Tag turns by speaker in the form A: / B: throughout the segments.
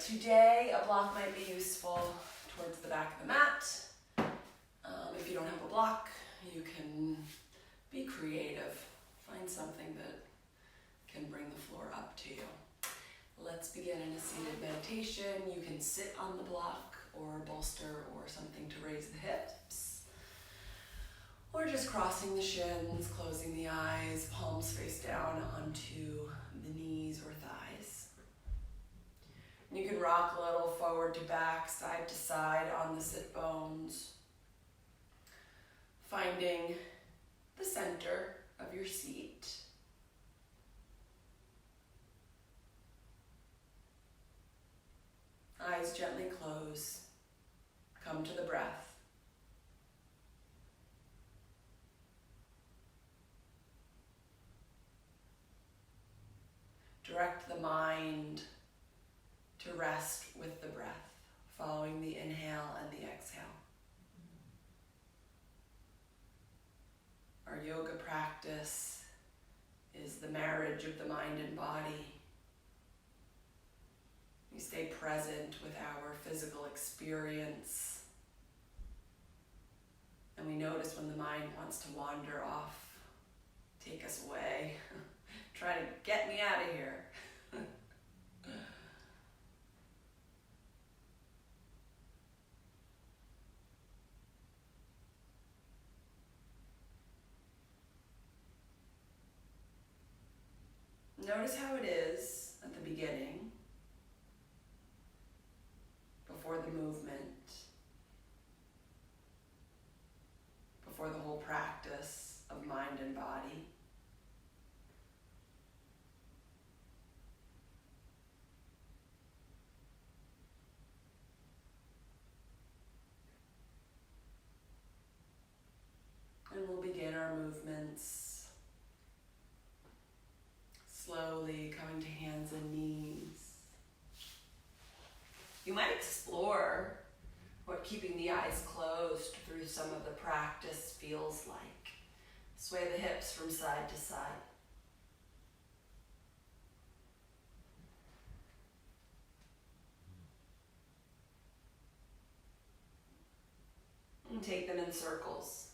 A: today a block might be useful towards the back of the mat. If you don't have a block, you can be creative. Find something that can bring the floor up to you. Let's begin in a seated meditation. You can sit on the block or bolster or something to raise the hips. Or just crossing the shins, closing the eyes, palms face down onto the knees or thighs. You can rock a little forward to back, side to side on the sit bones. Finding the center of your seat. Eyes gently close. Come to the breath. Direct the mind to rest with the breath, following the inhale and the exhale. Our yoga practice is the marriage of the mind and body. We stay present with our physical experience. And we notice when the mind wants to wander off, take us away, try to get me out of here. Notice how it is at the beginning, before the movement, before the whole practice of mind and body. And we'll begin our movements slowly, coming to hands and knees. You might explore what keeping the eyes closed through some of the practice feels like. Sway the hips from side to side. And take them in circles.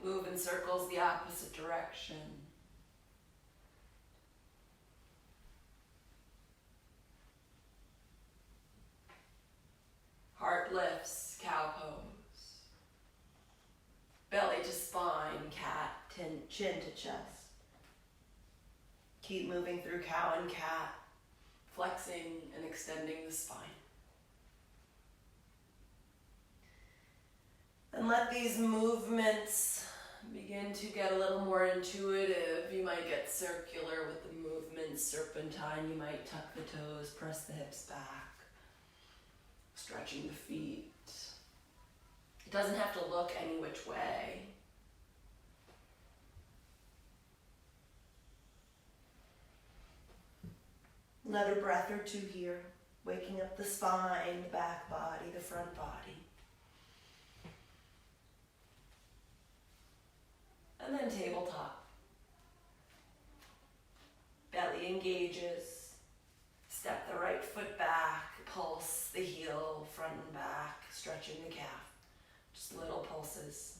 A: Move in circles the opposite direction. Heart lifts, cow pose. Belly to spine, cat, chin to chest. Keep moving through cow and cat, flexing and extending the spine. And let these movements begin to get a little more intuitive. You might get circular with the movement, serpentine. You might tuck the toes, press the hips back, stretching the feet. It doesn't have to look any which way. Another breath or two here, waking up the spine, the back body, the front body. And then tabletop. Belly engages. Step the right foot back. Pulse the heel, front and back. Stretching the calf. Just little pulses.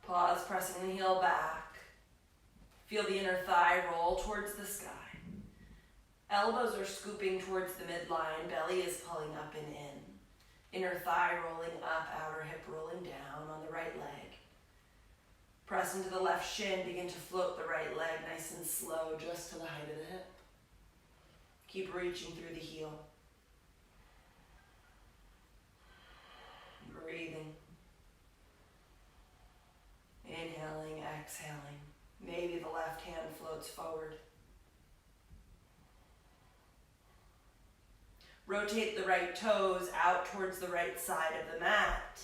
A: Pause, pressing the heel back. Feel the inner thigh roll towards the sky. Elbows are scooping towards the midline. Belly is pulling up and in. Inner thigh rolling up, outer hip rolling down on the right leg. Press into the left shin, begin to float the right leg nice and slow, just to the height of the hip. Keep reaching through the heel. Breathing. Inhaling, exhaling. Maybe the left hand floats forward. Rotate the right toes out towards the right side of the mat.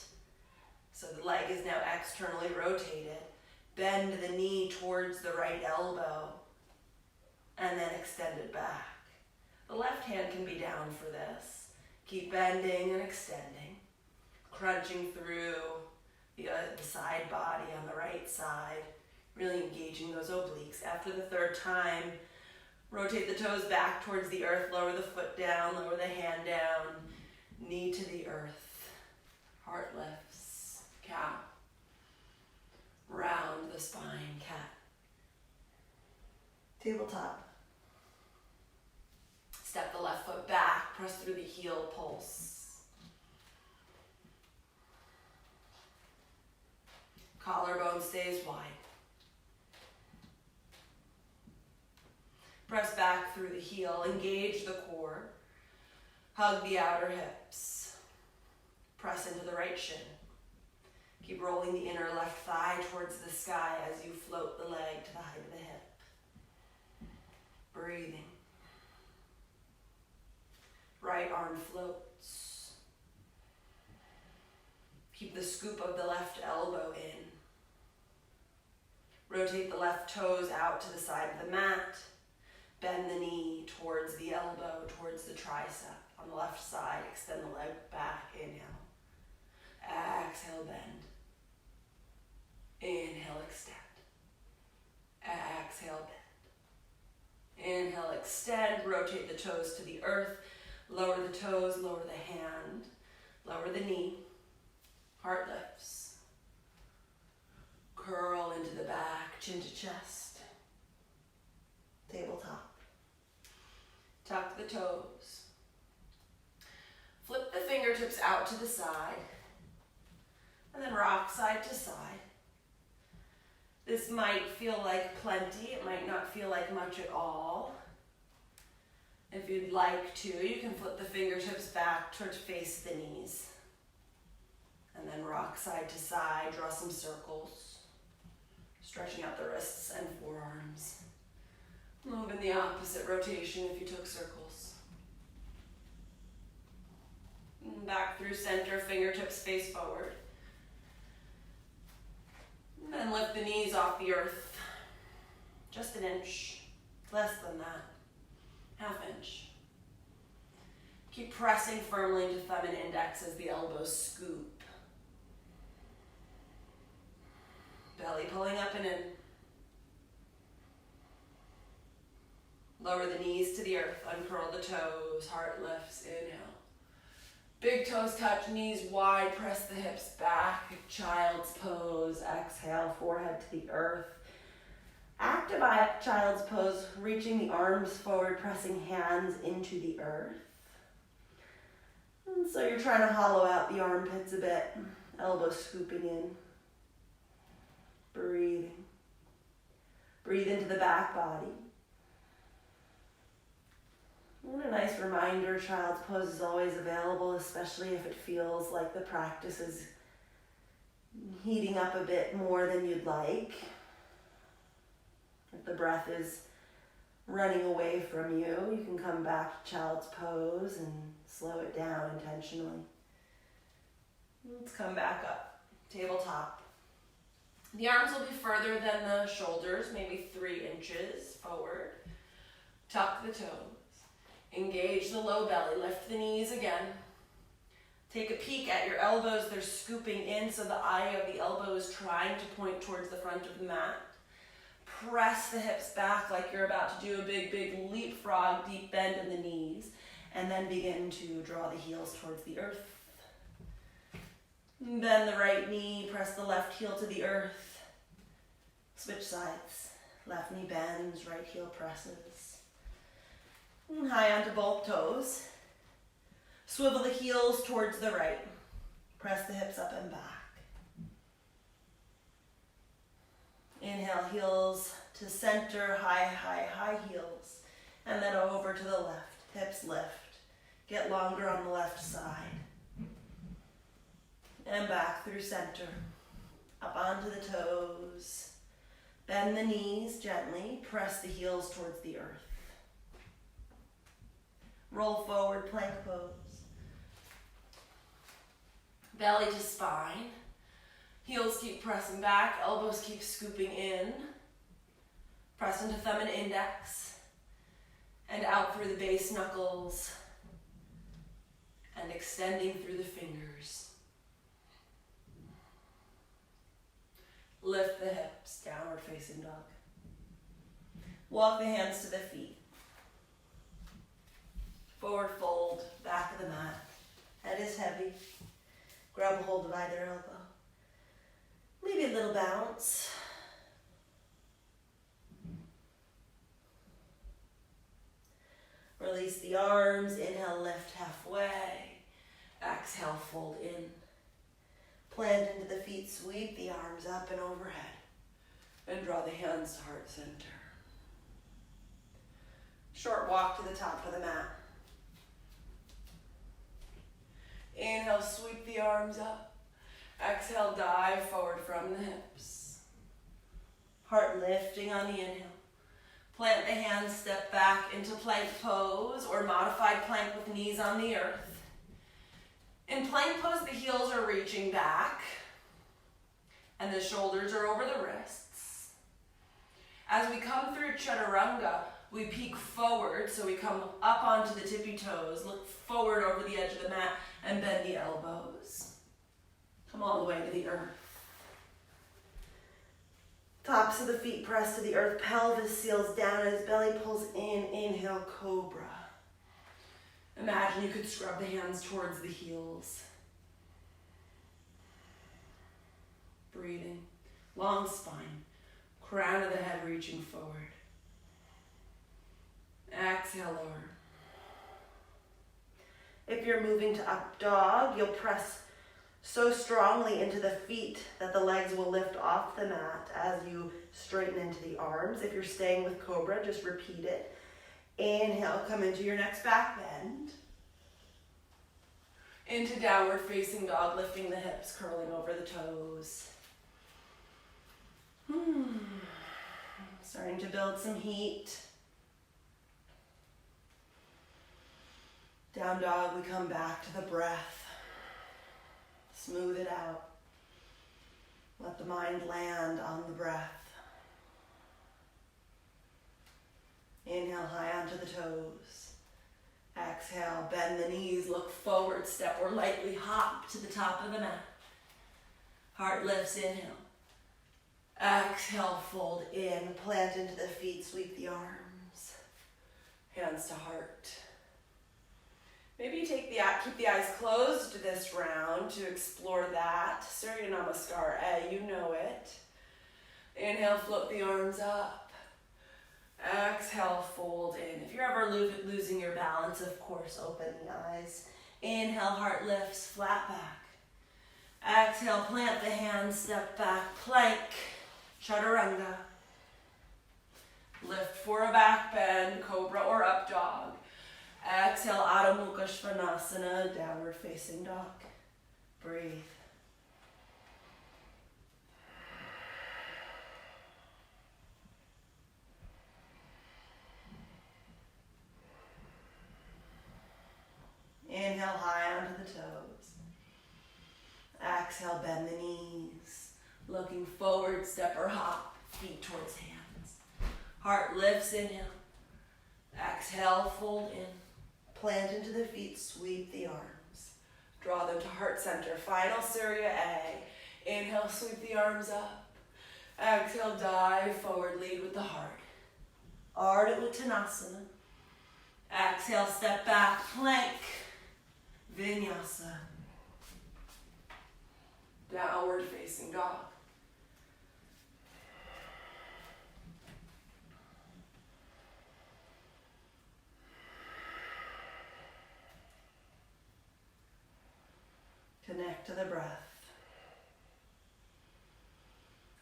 A: So the leg is now externally rotated. Bend the knee towards the right elbow and then extend it back. The left hand can be down for this. Keep bending and extending, crunching through
B: the side body on the right side, really engaging those obliques. After the third time, rotate the toes back towards the earth, lower the foot down, lower the hand down, knee to the earth, heart lifts, cow. Round the spine, cat. Tabletop. Step the left foot back, press through the heel, pulse. Collarbone stays wide. Press back through the heel, engage the core. Hug the outer hips. Press into the right shin. Keep rolling the inner left thigh towards the sky as you float the leg to the height of the hip. Breathing. Right arm floats. Keep the scoop of the left elbow in. Rotate the left toes out to the side of the mat. Bend the knee towards the elbow, towards the tricep. On the left side, extend the leg back. Inhale. Exhale, bend. Inhale, extend. Exhale, bend. Inhale, extend. Rotate the toes to the earth. Lower the toes, lower the hand. Lower the knee. Heart lifts. Curl into the back, chin to chest. Tabletop. Tuck the toes. Flip the fingertips out to the side. And then rock side to side. This might feel like plenty. It might not feel like much at all. If you'd like to, you can flip the fingertips back towards face the knees. And then rock side to side, draw some circles. Stretching out the wrists and forearms. Move in the opposite rotation if you took circles. Back through center, fingertips face forward. And then lift the knees off the earth. Just an inch, less than that. Half inch. Keep pressing firmly into thumb and index as the elbows scoop. Belly pulling up and in. Lower the knees to the earth, uncurl the toes, heart lifts, inhale. Big toes touch, knees wide, press the hips back, child's pose, exhale, forehead to the earth. Active child's pose, reaching the arms forward, pressing hands into the earth. And so you're trying to hollow out the armpits a bit, elbows scooping in. Breathing. Breathe into the back body. And a nice reminder, child's pose is always available, especially if it feels like the practice is heating up a bit more than you'd like. If the breath is running away from you, you can come back to child's pose and slow it down intentionally. Let's come back up, tabletop. The arms will be further than the shoulders, maybe 3 inches forward. Tuck the toes. Engage the low belly. Lift the knees again. Take a peek at your elbows. They're scooping in, so the eye of the elbow is trying to point towards the front of the mat. Press the hips back like you're about to do a big, big leapfrog, deep bend in the knees, and then begin to draw the heels towards the earth. Bend the right knee, press the left heel to the earth. Switch sides. Left knee bends, right heel presses. And high onto both toes. Swivel the heels towards the right. Press the hips up and back. Inhale, heels to center, high, high, high heels. And then over to the left, hips lift. Get longer on the left side. And back through center. Up onto the toes. Bend the knees gently. Press the heels towards the earth. Roll forward, plank pose. Belly to spine. Heels keep pressing back, elbows keep scooping in. Press into thumb and index. And out through the base knuckles. And extending through the fingers. Lift the hips, downward facing dog. Walk the hands to the feet. Forward fold, back of the mat. Head is heavy. Grab a hold of either elbow. Maybe a little bounce. Release the arms. Inhale, lift halfway. Exhale, fold in. Plant into the feet, sweep the arms up and overhead. And draw the hands to heart center. Short walk to the top of the mat. Inhale, sweep the arms up. Exhale, dive forward from the hips. Heart lifting on the inhale. Plant the hands, step back into plank pose or modified plank with knees on the earth. In plank pose, the heels are reaching back and the shoulders are over the wrists. As we come through Chaturanga, we peek forward, so we come up onto the tippy toes, look forward over the edge of the mat and bend the elbows. Come all the way to the earth. Tops of the feet press to the earth, pelvis seals down as belly pulls in. Inhale, cobra. Imagine you could scrub the hands towards the heels. Breathing. Long spine. Crown of the head reaching forward. Exhale, lower. If you're moving to up dog, you'll press so strongly into the feet that the legs will lift off the mat as you straighten into the arms. If you're staying with cobra, just repeat it. Inhale, come into your next back bend. Into downward facing dog, lifting the hips, curling over the toes. Starting to build some heat. Down dog, we come back to the breath. Smooth it out. Let the mind land on the breath. Inhale, high onto the toes. Exhale, bend the knees, look forward, step or lightly hop to the top of the mat. Heart lifts, inhale. Exhale, fold in, plant into the feet, sweep the arms. Hands to heart. Maybe you keep the eyes closed this round to explore that. Surya Namaskar, you know it. Inhale, float the arms up. Exhale, fold in. If you're ever losing your balance, of course, open the eyes. Inhale, heart lifts, flat back. Exhale, plant the hands, step back, plank, chaturanga. Lift for a back bend, cobra or up dog. Exhale, Adho Mukha Svanasana, downward facing dog. Breathe. Inhale, high onto the toes. Exhale, bend the knees. Looking forward, step or hop, feet towards hands. Heart lifts, inhale. Exhale, fold in. Plant into the feet, sweep the arms. Draw them to heart center. Final Surya A. Inhale, sweep the arms up. Exhale, dive forward, lead with the heart. Ardha Uttanasana. Exhale, step back, plank. Vinyasa. Downward facing dog. Connect to the breath.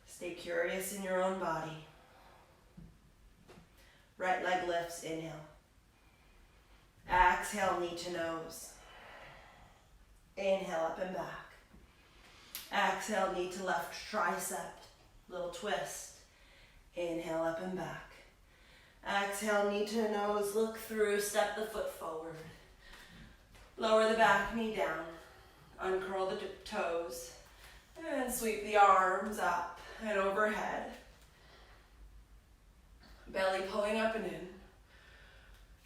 B: Stay curious in your own body. Right leg lifts, inhale. Exhale, knee to nose. Inhale, up and back. Exhale, knee to left tricep. Little twist. Inhale, up and back. Exhale, knee to nose, look through, step the foot forward. Lower the back knee down. Uncurl the toes and sweep the arms up and overhead. Belly pulling up and in.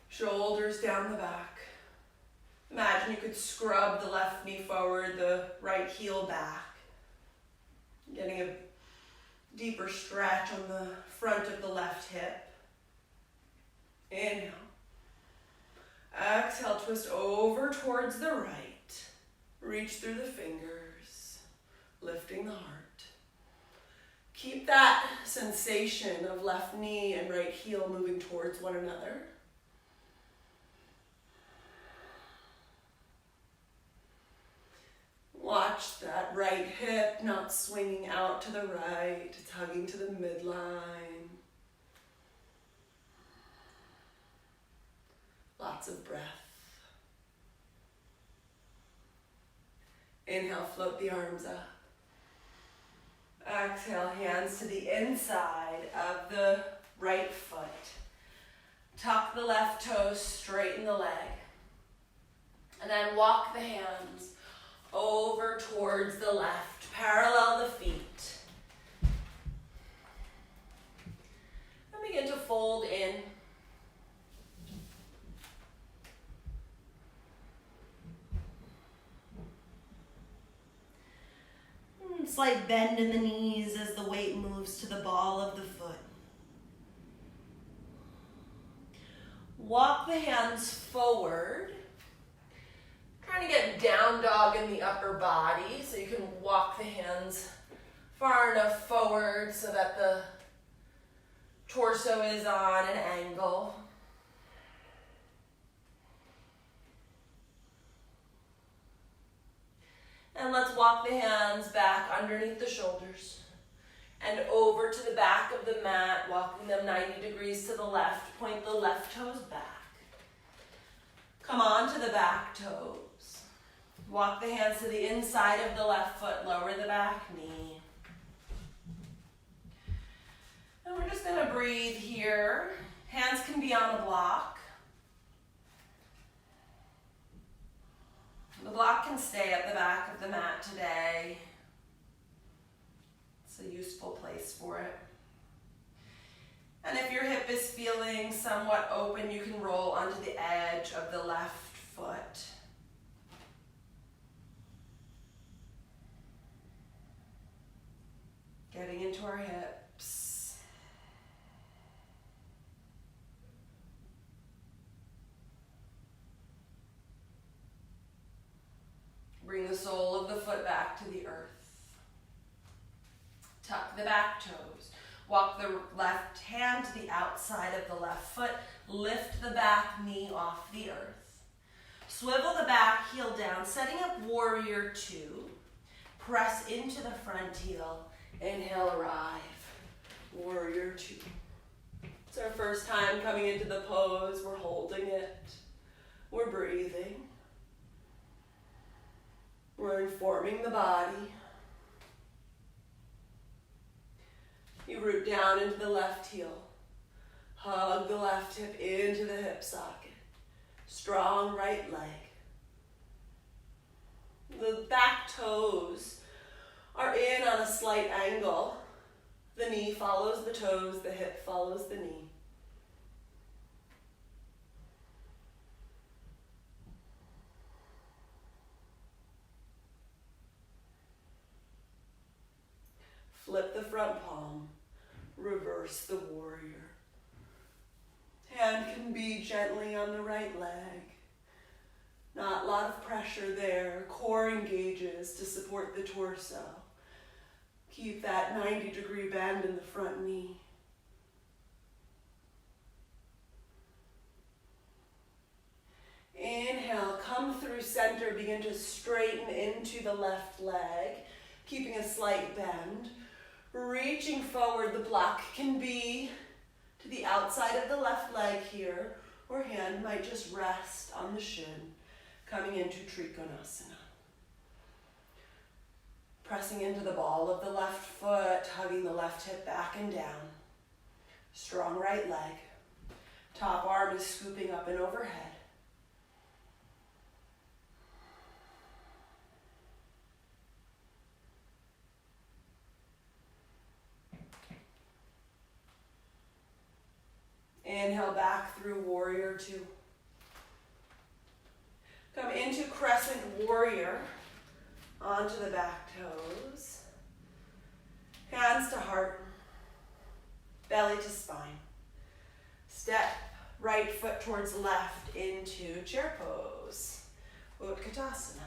B: Shoulders down the back. Imagine you could scrub the left knee forward, the right heel back. Getting a Deeper stretch on the front of the left hip. Inhale. Exhale, twist over towards the right. Reach through the fingers, lifting the heart. Keep that sensation of left knee and right heel moving towards one another. Watch that right hip not swinging out to the right. It's hugging to the midline. Lots of breath. Inhale, float the arms up. Exhale, hands to the inside of the right foot. Tuck the left toes, straighten the leg. And then walk the hands over towards the left. Parallel the feet. And begin to fold in. Slight bend in the knees as the weight moves to the ball of the foot. Walk the hands forward. Trying to get down dog in the upper body, so you can walk the hands far enough forward so that the torso is on an angle. And let's walk the hands back underneath the shoulders and over to the back of the mat, walking them 90 degrees to the left. Point the left toes back. Come on to the back toes. Walk the hands to the inside of the left foot, lower the back knee. And we're just gonna breathe here. Hands can be on a block. The block can stay at the back of the mat today. It's a useful place for it. And if your hip is feeling somewhat open, you can roll onto the edge of the left foot. Getting into our hips. Bring the sole of the foot back to the earth. Tuck the back toes. Walk the left hand to the outside of the left foot. Lift the back knee off the earth. Swivel the back heel down, setting up warrior two. Press into the front heel. Inhale, arrive. Warrior two. It's our first time coming into the pose. We're holding it. We're breathing. We're informing the body. You root down into the left heel. Hug the left hip into the hip socket. Strong right leg. The back toes are in on a slight angle. The knee follows the toes, the hip follows the knee. Flip the front palm, reverse the warrior. Hand can be gently on the right leg. Not a lot of pressure there. Core engages to support the torso. Keep that 90-degree bend in the front knee. Inhale, come through center, begin to straighten into the left leg, keeping a slight bend. Reaching forward, the block can be to the outside of the left leg here, or hand might just rest on the shin, coming into Triconasana. Pressing into the ball of the left foot, hugging the left hip back and down. Strong right leg. Top arm is scooping up and overhead. Inhale back through warrior two. Come into crescent warrior, onto the back toes. Hands to heart. belly to spine. Step right foot towards left into chair pose, Utkatasana.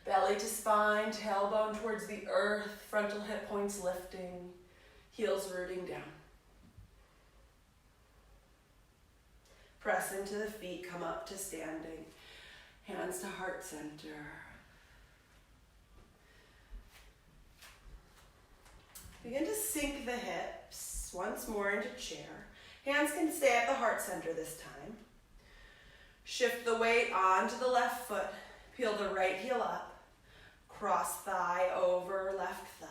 B: Belly to spine, tailbone towards the earth, frontal hip points lifting, heels rooting down. Press into the feet, come up to standing, hands to heart center. Begin to sink the hips once more into chair. Hands can stay at the heart center this time. Shift the weight onto the left foot. Peel the right heel up. Cross thigh over left thigh.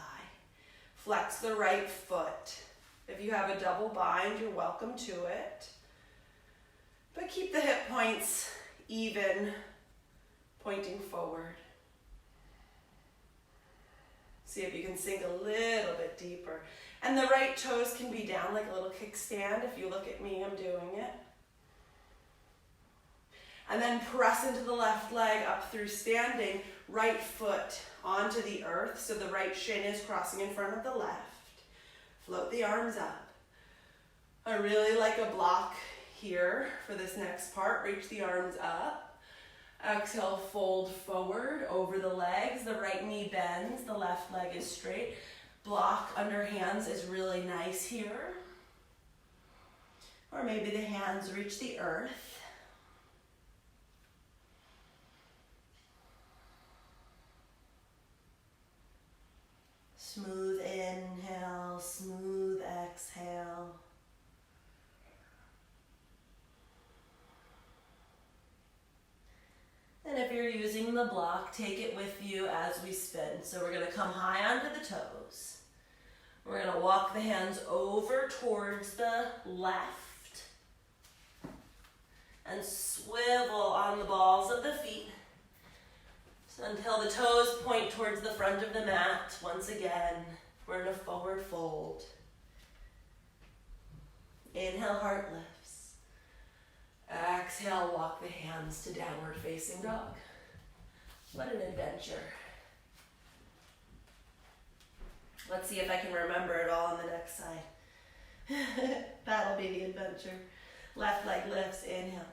B: Flex the right foot. If you have a double bind, you're welcome to it. But keep the hip points even, pointing forward. See if you can sink a little bit deeper. And the right toes can be down like a little kickstand. If you look at me, I'm doing it. And then press into the left leg up through standing, right foot onto the earth, so the right shin is crossing in front of the left. Float the arms up. I really like a block here for this next part. Reach the arms up. Exhale, fold forward over the legs. The right knee bends, the left leg is straight. Block under hands is really nice here. Or maybe the hands reach the earth. Smooth inhale, smooth exhale. And if you're using the block, take it with you as we spin. So we're going to come high onto the toes. We're going to walk the hands over towards the left. And swivel on the balls of the feet. So until the toes point towards the front of the mat. Once again, we're in a forward fold. Inhale, heart lifts. Exhale, walk the hands to downward facing dog. What an adventure. Let's see if I can remember it all on the next side. That'll be the adventure. Left leg lifts, inhale.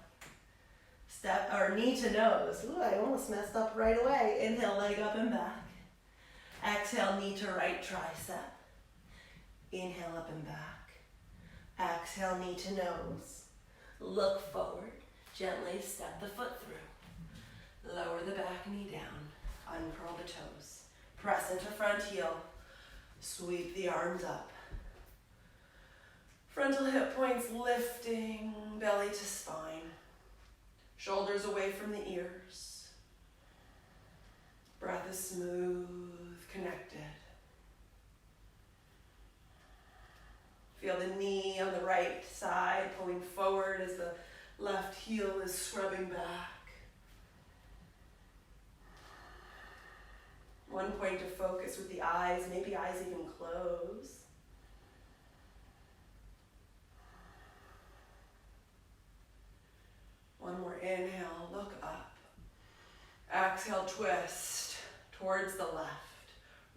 B: Step, or knee to nose. Ooh, I almost messed up right away. Inhale, leg up and back. Exhale, knee to right tricep. Inhale, up and back. Exhale, knee to nose. Look forward, gently step the foot through. Lower the back knee down, uncurl the toes. Press into front heel, sweep the arms up. Frontal hip points lifting, belly to spine. Shoulders away from the ears. Breath is smooth, connected. Feel the knee on the right side pulling forward as the left heel is scrubbing back. One point of focus with the eyes, maybe eyes even close. One more inhale, look up. Exhale, twist towards the left.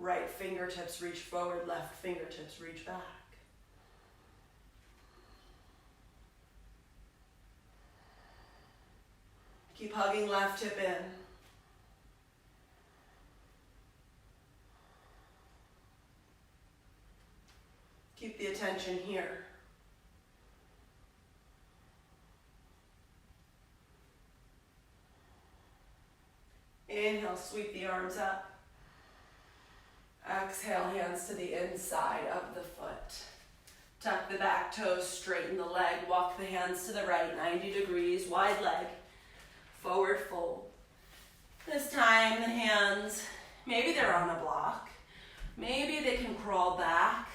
B: Right fingertips reach forward, left fingertips reach back. Keep hugging left hip in. Keep the attention here. Inhale, sweep the arms up. Exhale, hands to the inside of the foot. Tuck the back toes, straighten the leg, walk the hands to the right, 90 degrees, wide leg. Forward fold. This time the hands, maybe they're on a block. Maybe they can crawl back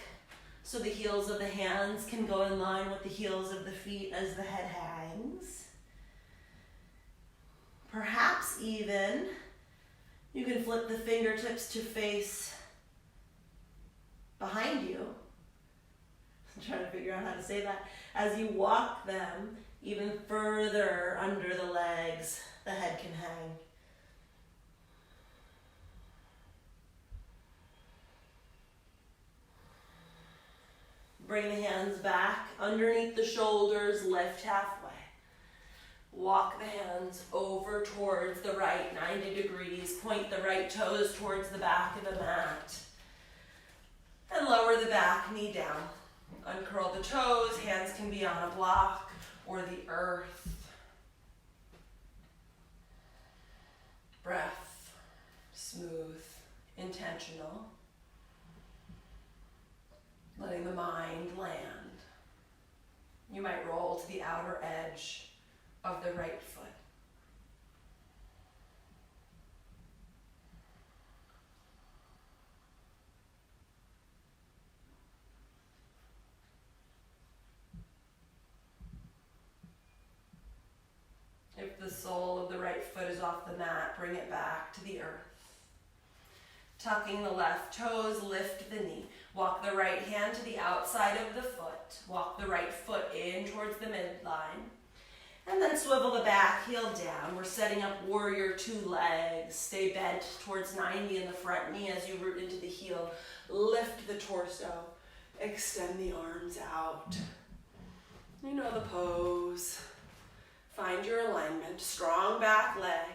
B: so the heels of the hands can go in line with the heels of the feet as the head hangs. Perhaps even you can flip the fingertips to face behind you. I'm trying to figure out how to say that. As you walk them even further under the legs, the head can hang. Bring the hands back underneath the shoulders, lift halfway. Walk the hands over towards the right, 90 degrees. Point the right toes towards the back of the mat. And lower the back knee down. Uncurl the toes, hands can be on a block or the earth. Breath, smooth, intentional. Letting the mind land. You might roll to the outer edge of the right foot. If the sole of the right foot is off the mat, bring it back to the earth. Tucking the left toes, lift the knee. Walk the right hand to the outside of the foot. Walk the right foot in towards the midline. And then swivel the back heel down. We're setting up warrior two legs. Stay bent towards 90 in the front knee as you root into the heel. Lift the torso. Extend the arms out. You know the pose. Find your alignment. Strong back leg.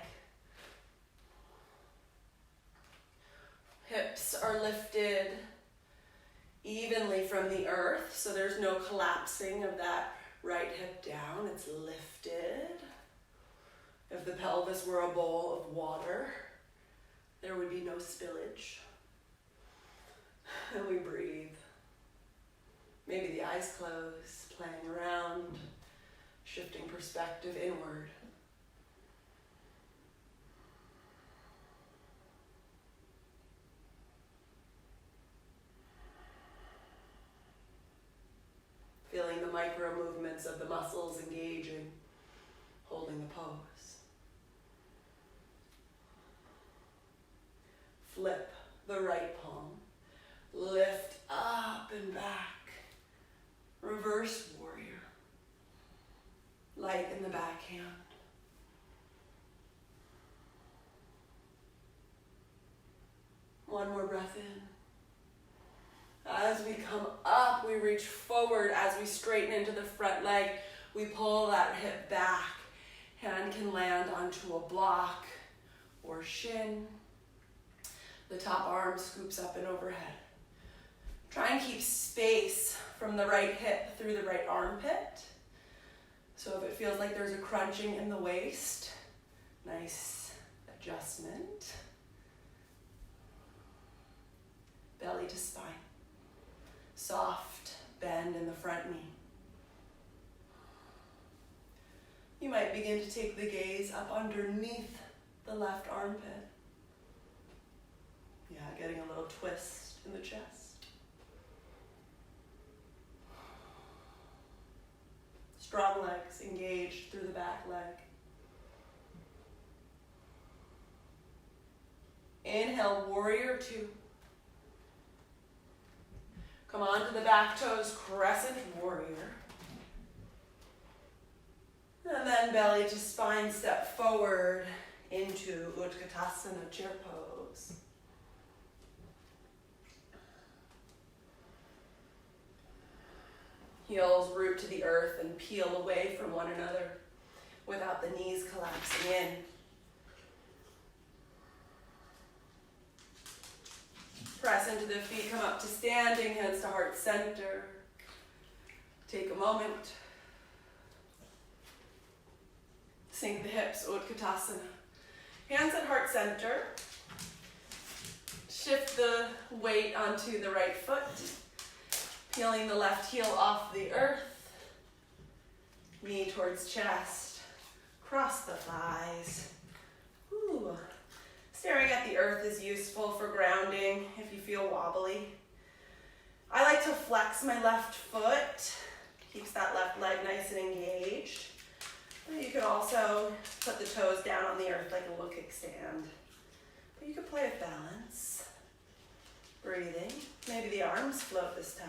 B: Hips are lifted evenly from the earth, so there's no collapsing of that right hip down. It's lifted. If the pelvis were a bowl of water, there would be no spillage. And we breathe. Maybe the eyes closed, playing around, shifting perspective inward. Feeling the micro movements of the muscles engaging, holding the pose. Flip the right palm, lift up and back, reverse warrior, light in the backhand. One more breath in. As we come up, we reach forward. As we straighten into the front leg, we pull that hip back. Hand can land onto a block or shin. The top arm scoops up and overhead. Try and keep space from the right hip through the right armpit. So if it feels like there's a crunching in the waist, nice adjustment. Belly to spine. Soft bend in the front knee. You might begin to take the gaze up underneath the left armpit. Yeah, getting a little twist in the chest. Strong legs engaged through the back leg. Inhale, warrior two. Come onto the back toes, crescent warrior. And then belly to spine, step forward into Utkatasana, chair pose. Heels root to the earth and peel away from one another without the knees collapsing in. Press into the feet, come up to standing, hands to heart center. Take a moment. Sink the hips, Utkatasana. Hands at heart center. Shift the weight onto the right foot. Peeling the left heel off the earth. Knee towards chest. Cross the thighs. Ooh. Staring at the earth is useful for grounding if you feel wobbly. I like to flex my left foot. Keeps that left leg nice and engaged. But you could also put the toes down on the earth like a little kickstand. But you could play with balance. Breathing. Maybe the arms float this time.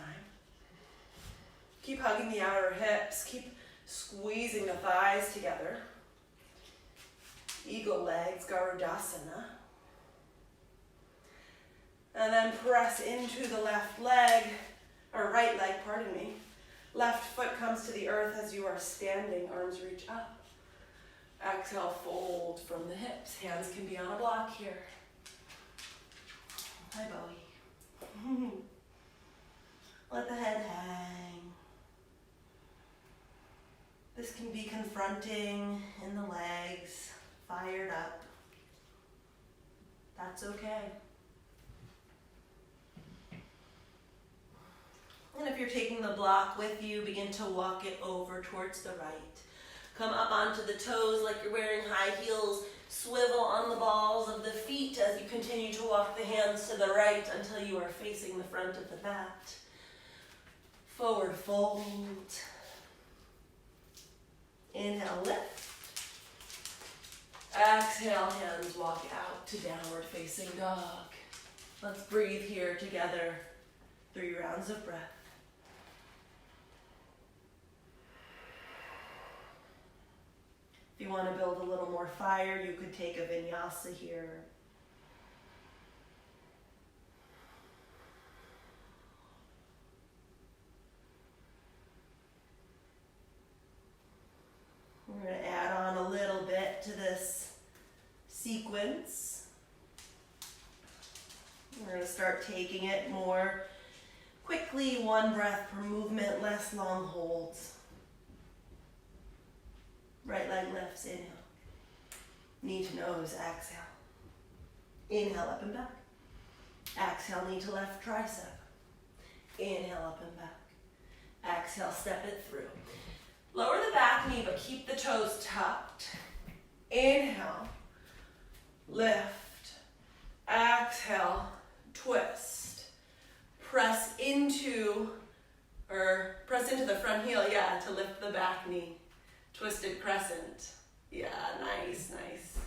B: Keep hugging the outer hips. Keep squeezing the thighs together. Eagle legs, Garudasana. And then press into the left leg. or right leg, pardon me. Left foot comes to the earth as you are standing, arms reach up. Exhale, fold from the hips. Hands can be on a block here. Hi, Bowie. Let the head hang. This can be confronting in the legs, fired up. That's okay. And if you're taking the block with you, begin to walk it over towards the right. Come up onto the toes like you're wearing high heels. Swivel on the balls of the feet as you continue to walk the hands to the right until you are facing the front of the mat. Forward fold. Inhale, lift. Exhale, hands walk out to downward facing dog. Let's breathe here together. 3 rounds of breath. If you want to build a little more fire, you could take a vinyasa here. We're going to add on a little bit to this sequence. We're going to start taking it more quickly, 1 breath per movement, less long holds. Right leg lifts, inhale. Knee to nose, exhale. Inhale, up and back. Exhale, knee to left tricep. Inhale, up and back. Exhale, step it through. Lower the back knee, but keep the toes tucked. Inhale, lift. Exhale, twist. Press into the front heel, to lift the back knee. Twisted crescent. Yeah, nice, nice.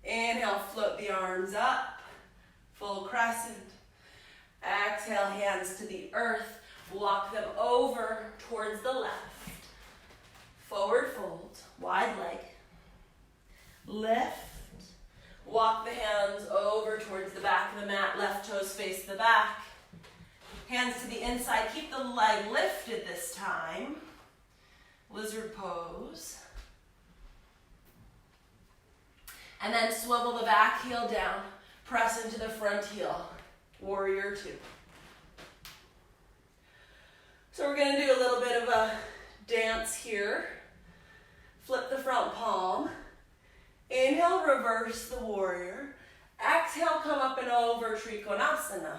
B: Inhale, float the arms up. Full crescent. Exhale, hands to the earth. Walk them over towards the left. Forward fold, wide leg. Lift. Walk the hands over towards the back of the mat. Left toes face the back. Hands to the inside. Keep the leg lifted this time. Lizard pose. And then swivel the back heel down. Press into the front heel. Warrior 2. So we're going to do a little bit of a dance here. Flip the front palm. Inhale, reverse the warrior. Exhale, come up and over Triconasana.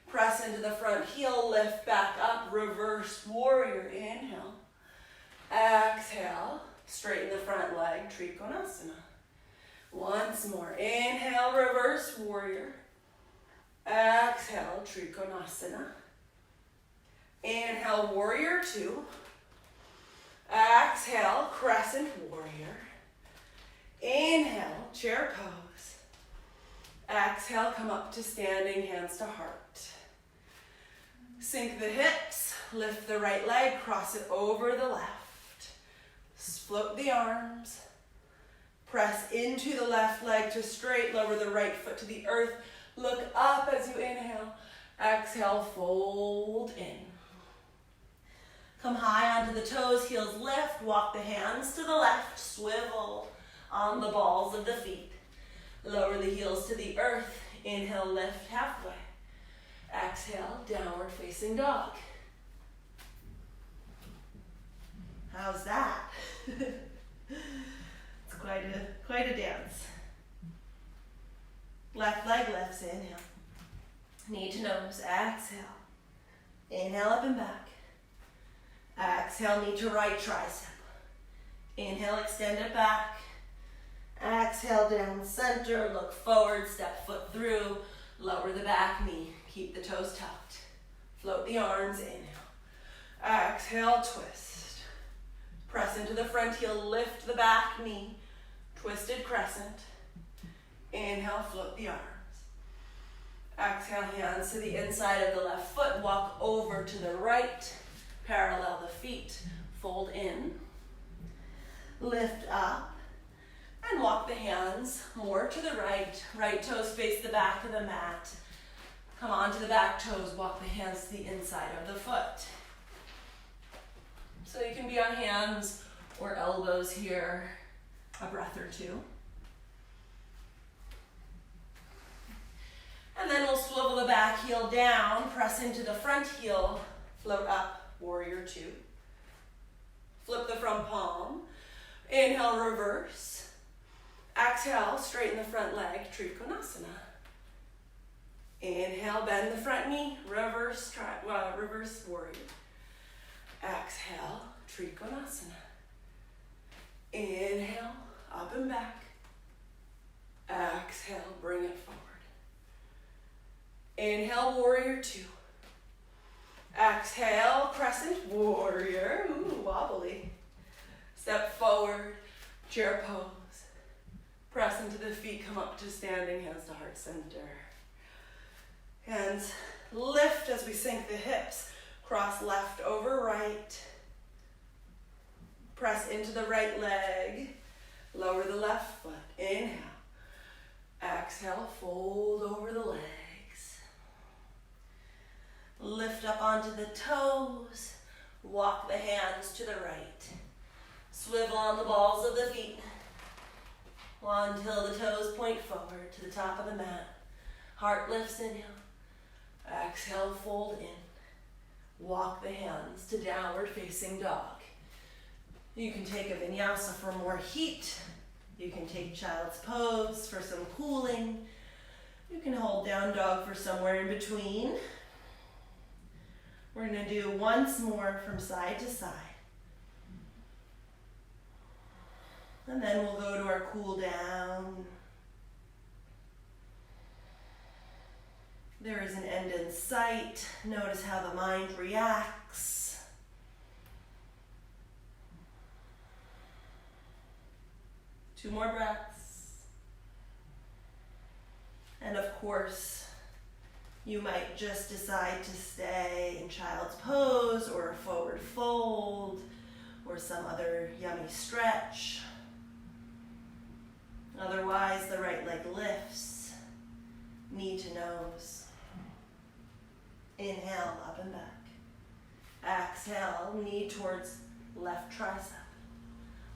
B: Press into the front heel, lift back up, reverse warrior. Inhale. Exhale, straighten the front leg, Triconasana. Once more. Inhale, reverse warrior. Exhale, Triconasana. Inhale, warrior 2. Exhale, crescent warrior. Inhale, chair pose. Exhale, come up to standing, hands to heart. Sink the hips, lift the right leg, cross it over the left. Float the arms. Press into the left leg to straight, lower the right foot to the earth. Look up as you inhale. Exhale, fold in. Come high onto the toes, heels lift, walk the hands to the left, swivel on the balls of the feet. Lower the heels to the earth, inhale, lift halfway. Exhale, downward facing dog. How's that? It's quite a dance. Left leg lifts, inhale. Knee to nose, exhale. Inhale, up and back. Exhale, knee to right tricep. Inhale, extend it back. Exhale, down center, look forward, step foot through. Lower the back knee, keep the toes tucked. Float the arms, inhale. Exhale, twist. Press into the front heel, lift the back knee. Twisted crescent. Inhale, float the arms. Exhale, hands to the inside of the left foot. Walk over to the right. Parallel the feet. Fold in. Lift up. And walk the hands more to the right. Right toes face the back of the mat. Come onto the back toes, walk the hands to the inside of the foot. So you can be on hands or elbows here, a breath or two. And then we'll swivel the back heel down, press into the front heel, float up, warrior two. Flip the front palm, inhale, reverse. Exhale, straighten the front leg, Triconasana. Inhale, bend the front knee, reverse warrior. Exhale, Triconasana. Inhale, up and back. Exhale, bring it forward. Inhale, warrior two. Exhale, crescent warrior. Ooh, wobbly. Step forward, chair pose. Press into the feet, come up to standing, hands to heart center. Hands lift as we sink the hips. Cross left over right. Press into the right leg. Lower the left foot. Inhale. Exhale, fold over the legs. Lift up onto the toes. Walk the hands to the right. Swivel on the balls of the feet until the toes point forward to the top of the mat. Heart lifts, inhale. Exhale, fold in. Walk the hands to downward facing dog. You can take a vinyasa for more heat. You can take child's pose for some cooling. You can hold down dog for somewhere in between. We're going to do once more from side to side. And then we'll go to our cool down. There is an end in sight. Notice how the mind reacts. Two more breaths. And of course, you might just decide to stay in child's pose or a forward fold or some other yummy stretch. Otherwise, the right leg lifts, knee to nose. Inhale, up and back. Exhale, knee towards left tricep.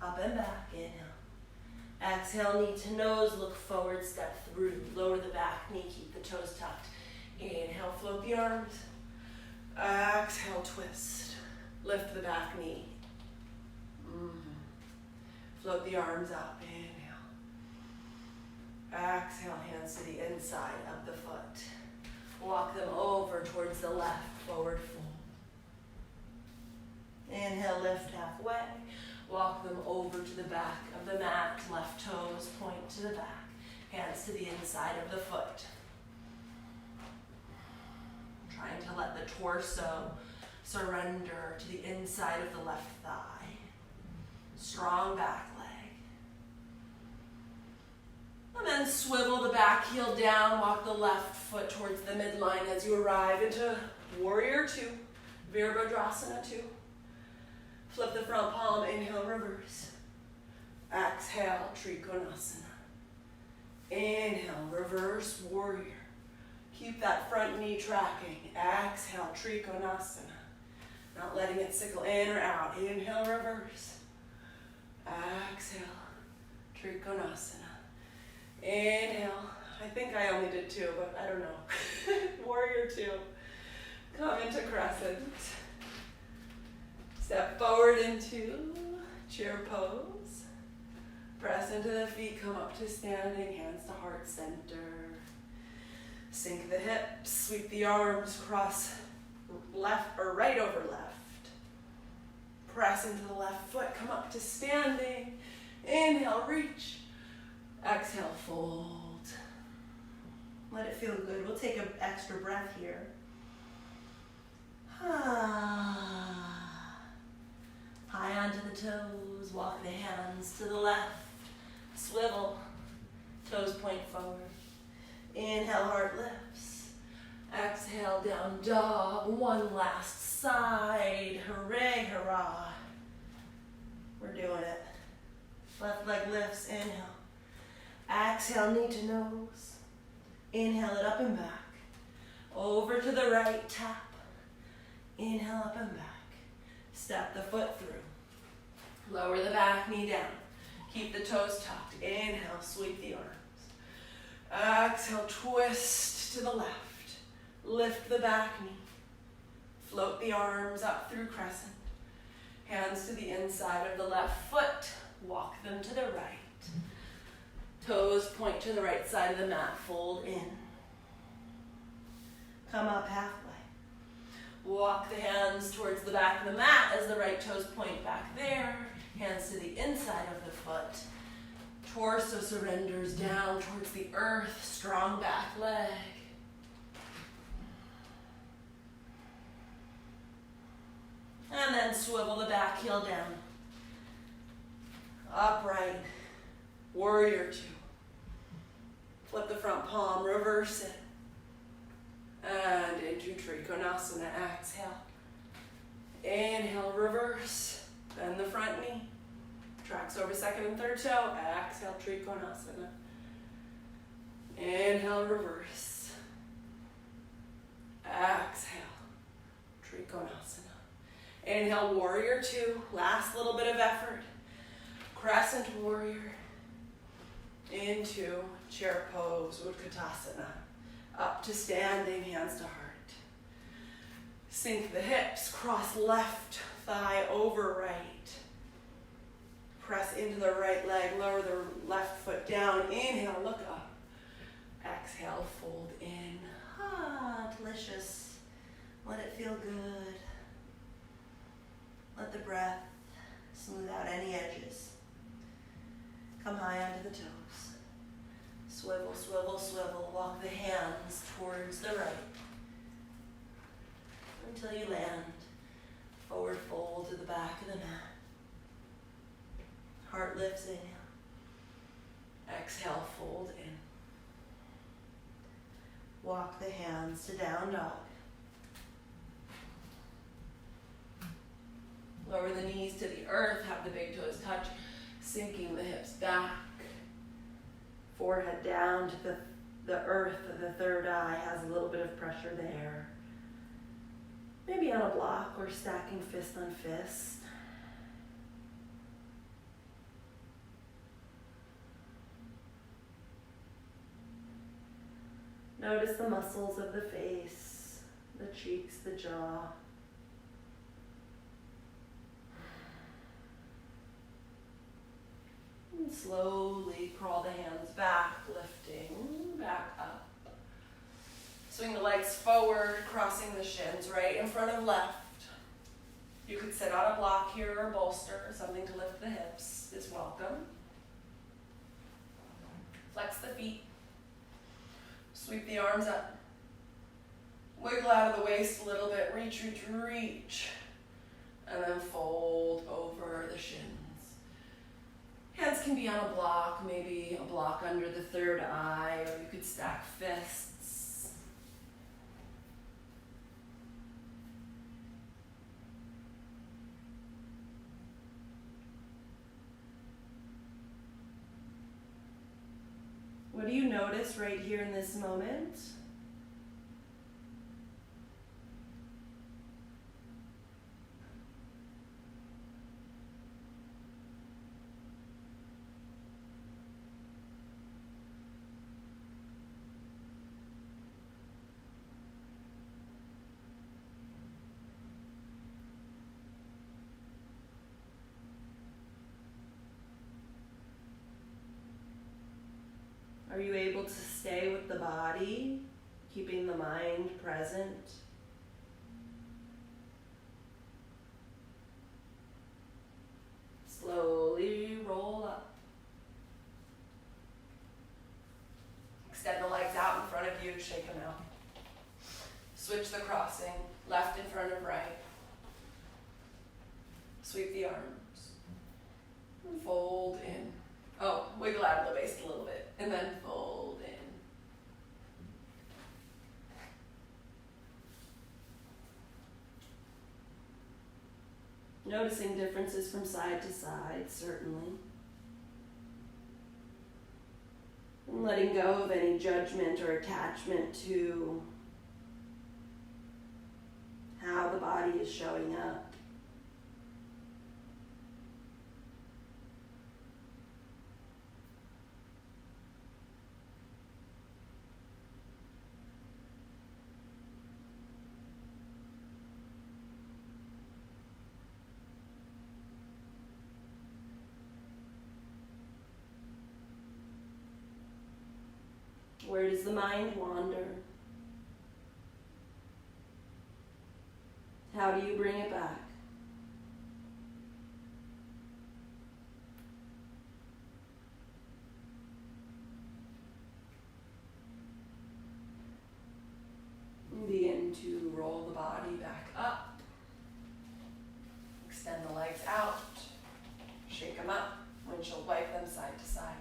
B: Up and back, inhale. Exhale, knee to nose, look forward, step through. Lower the back knee, keep the toes tucked. Inhale, float the arms. Exhale, twist. Lift the back knee. Float the arms up, inhale. Exhale, hands to the inside of the foot. Walk them over towards the left, forward fold. Inhale, lift halfway. Walk them over to the back of the mat. Left toes point to the back. Hands to the inside of the foot. Trying to let the torso surrender to the inside of the left thigh. Strong back leg. And then swivel the back heel down. Walk the left foot towards the midline as you arrive into warrior two. Virabhadrasana two. Flip the front palm, inhale, reverse. Exhale, Triconasana. Inhale, reverse warrior. Keep that front knee tracking. Exhale, Triconasana. Not letting it sickle in or out. Inhale, reverse. Exhale, Triconasana. Inhale. I think I only did two, but I don't know. Warrior two. Come into crescent. Step forward into chair pose. Press into the feet, come up to standing, hands to heart center. Sink the hips, sweep the arms, cross left or right over left. Press into the left foot, come up to standing. Inhale, reach. Exhale, fold. Let it feel good. We'll take an extra breath here. High onto the toes, walk the hands to the left, swivel, toes point forward. Inhale, heart lifts. Exhale, down dog, one last side. Hooray, hurrah. We're doing it. Left leg lifts, inhale. Exhale, knee to nose. Inhale it up and back. Over to the right, tap. Inhale up and back. Step the foot through. Lower the back knee down. Keep the toes tucked. Inhale, sweep the arms. Exhale, twist to the left. Lift the back knee. Float the arms up through crescent. Hands to the inside of the left foot. Walk them to the right. Toes point to the right side of the mat. Fold in. Come up halfway. Walk the hands towards the back of the mat as the right toes point back there. Hands to the inside of the foot. Torso surrenders down towards the earth. Strong back leg. And then swivel the back heel down. Upright. Warrior two. Flip the front palm, reverse it. And into Triconasana, exhale. Inhale, reverse. Bend the front knee. Tracks over second and third toe. Exhale, Triconasana. Inhale, reverse. Exhale, Triconasana. Inhale, warrior two. Last little bit of effort. Crescent warrior. Into chair pose, Utkatasana. Up to standing, hands to heart. Sink the hips, cross left thigh over right. Press into the right leg, lower the left foot down. Inhale, look up. Exhale, fold in. Ah, delicious. Let it feel good. Let the breath smooth out any edges. Come high onto the toes. Swivel, swivel, swivel. Walk the hands towards the right until you land. Forward fold to the back of the mat. Heart lifts, inhale. Exhale, fold in. Walk the hands to down dog. Lower the knees to the earth. Have the big toes touch. Sinking the hips back. Forehead down to the earth. The third eye has a little bit of pressure there. Maybe on a block or stacking fist on fist. Notice the muscles of the face, the cheeks, the jaw. And slowly crawl the hands back, lifting back up. Swing the legs forward, crossing the shins right in front of left. You could sit on a block here or a bolster, something to lift the hips is welcome. Flex the feet. Sweep the arms up. Wiggle out of the waist a little bit. Reach, reach, reach. And then fold over the shins. Hands can be on a block, maybe a block under the third eye, or you could stack fists. What do you notice right here in this moment? Are you able to stay with the body, keeping the mind present? Slowly roll up. Extend the legs out in front of you, shake them out. Switch the crossing, left in front of right. Sweep the arms. Fold in. Oh, wiggle out of the waist a little bit, and then fold in. Noticing differences from side to side, certainly. And letting go of any judgment or attachment to is showing up. Where does the mind wander? How do you bring it back? Begin to roll the body back up. Extend the legs out. Shake them up. Windshield wipe them side to side.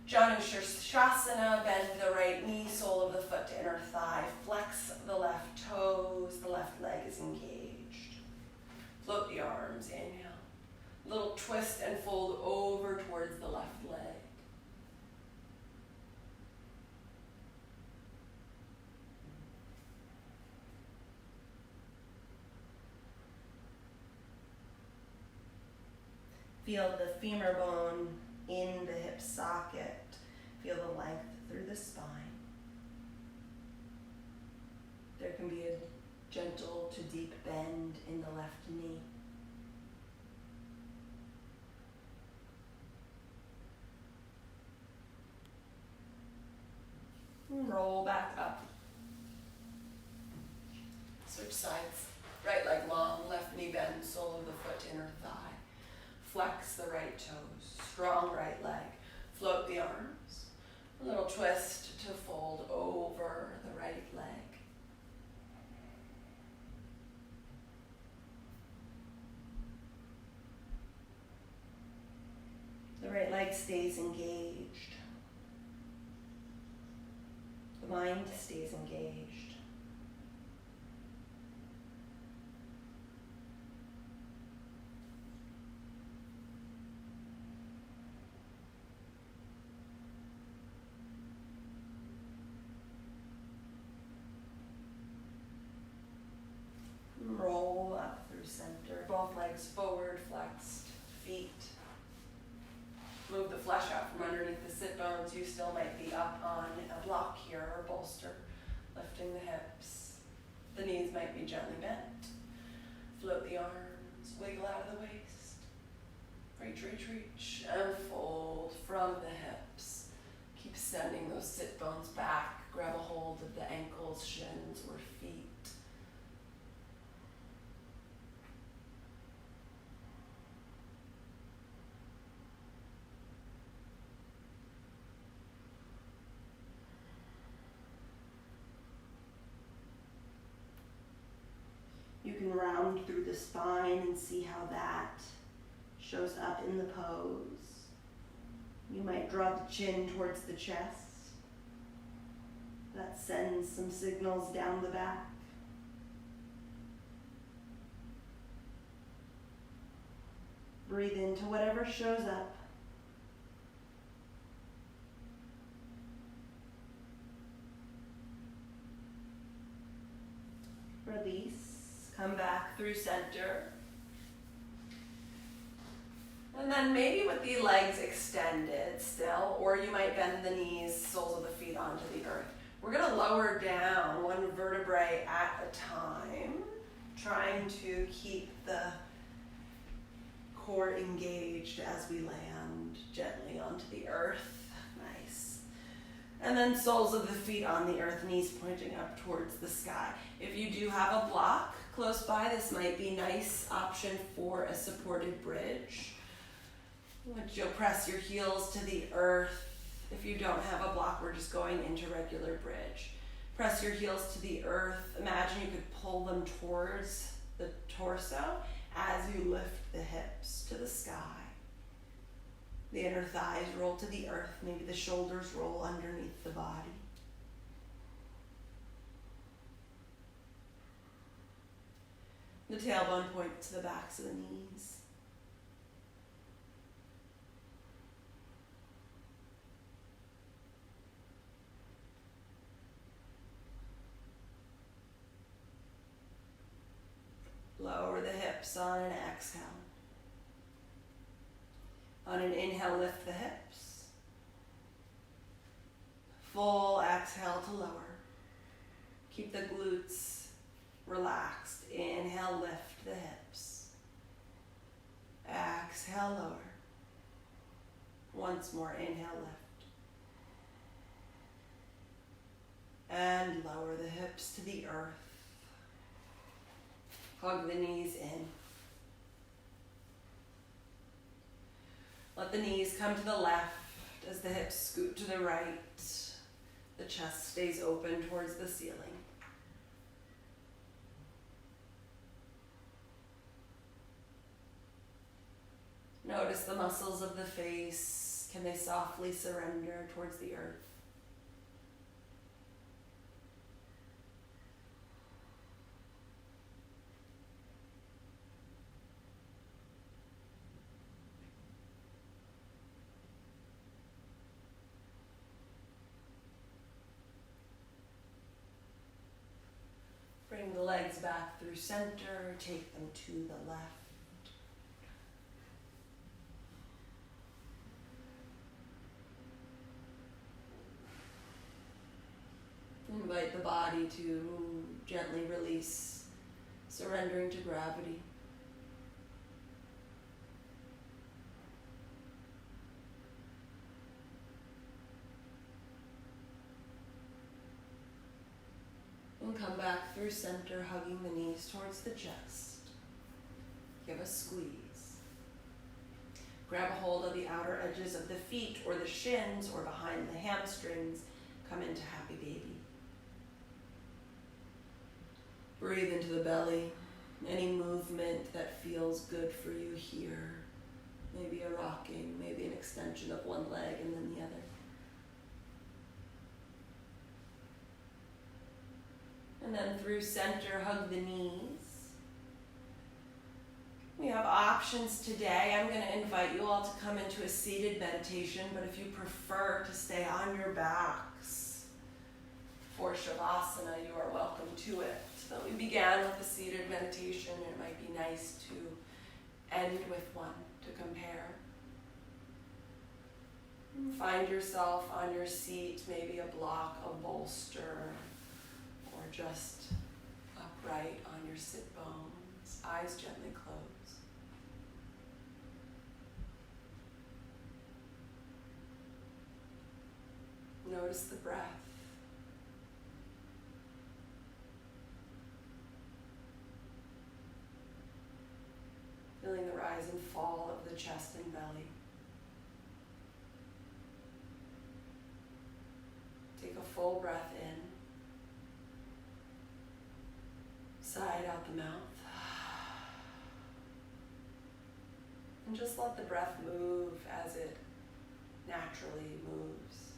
B: Shavasana, bend the right knee, sole of the foot to inner thigh. Flex the left toes, the left leg is engaged. Float the arms, inhale. Little twist and fold over towards the left leg. Feel the femur bone in the hip socket. Feel the length through the spine. There can be a gentle to deep bend in the left knee. Roll back up. Switch sides. Right leg long, left knee bend, sole of the foot to inner thigh. Flex the right toes, strong right leg. Float the arms. A little twist to fold over the right leg. The right leg stays engaged. The mind stays engaged. Roll up through center. Both legs forward, flexed, feet. Move the flesh out from underneath the sit bones. You still might be up on a block here or bolster, lifting the hips. The knees might be gently bent. Float the arms, wiggle out of the waist. Reach, reach, reach, and fold from the hips. Keep sending those sit bones back. Grab a hold of the ankles, shins, or feet. You can round through the spine and see how that shows up in the pose. You might draw the chin towards the chest. That sends some signals down the back. Breathe into whatever shows up. Release. Come back through center. And then maybe with the legs extended still, or you might bend the knees, soles of the feet onto the earth. We're going to lower down one vertebrae at a time, trying to keep the core engaged as we land gently onto the earth. Nice. And then soles of the feet on the earth, knees pointing up towards the sky. If you do have a block close by, this might be a nice option for a supported bridge. You'll press your heels to the earth. If you don't have a block, we're just going into regular bridge. Press your heels to the earth. Imagine you could pull them towards the torso as you lift the hips to the sky. The inner thighs roll to the earth. Maybe the shoulders roll underneath the body. The tailbone points to the backs of the knees. hips on an exhale. On an inhale, lift the hips. Full exhale to lower. Keep the glutes relaxed. Inhale, lift the hips. Exhale, lower. Once more, inhale, lift. And lower the hips to the earth. Hug the knees in. Let the knees come to the left as the hips scoot to the right. The chest stays open towards the ceiling. Notice the muscles of the face. Can they softly surrender towards the earth? Bring the legs back through center, take them to the left. Invite the body to gently release, surrendering to gravity. And come back through center, hugging the knees towards the chest. Give a squeeze. Grab a hold of the outer edges of the feet or the shins or behind the hamstrings. Come into happy baby. Breathe into the belly. Any movement that feels good for you here. Maybe a rocking, maybe an extension of one leg and then the other. And then through center, hug the knees. We have options today. I'm going to invite you all to come into a seated meditation, but if you prefer to stay on your backs for Shavasana, you are welcome to it. So we began with a seated meditation, and it might be nice to end with one to compare. Find yourself on your seat, maybe a block, a bolster, or just upright on your sit bones, eyes gently closed. Notice the breath. Feeling the rise and fall of the chest and belly. Take a full breath in. Sigh out the mouth. And just let the breath move as it naturally moves.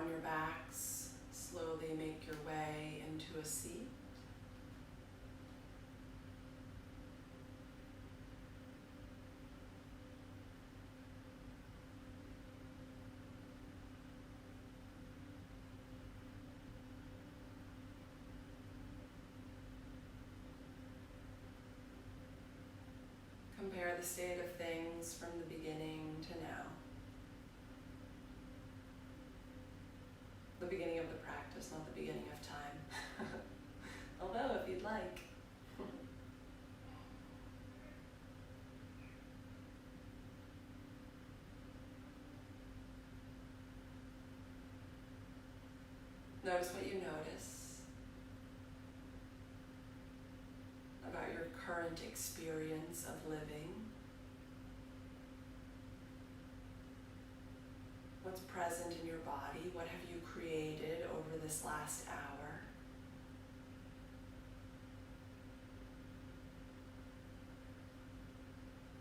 A: on your backs, slowly make your way into a seat. Compare the state of things from the beginning to now. The beginning of the practice, not the beginning of time. Although, if you'd like. Notice what you notice about your current experience of living. What's present in your body? What have you created over this last hour?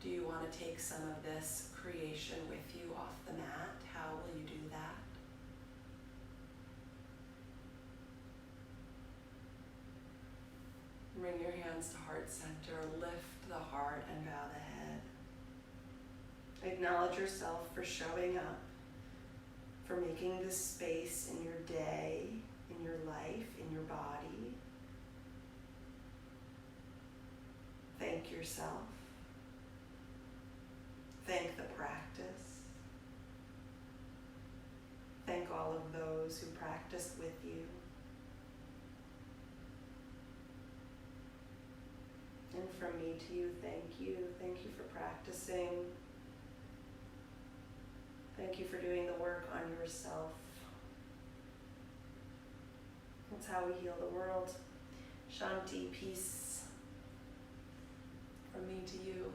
A: Do you want to take some of this creation with you off the mat? How will you do that? Bring your hands to heart center, lift the heart and bow the head. Acknowledge yourself for showing up, for making this space in your day, in your life, in your body. Thank yourself. Thank the practice. Thank all of those who practiced with you. And from me to you, thank you. Thank you for practicing. Thank you for doing the work on yourself. That's how we heal the world. Shanti, peace from me to you.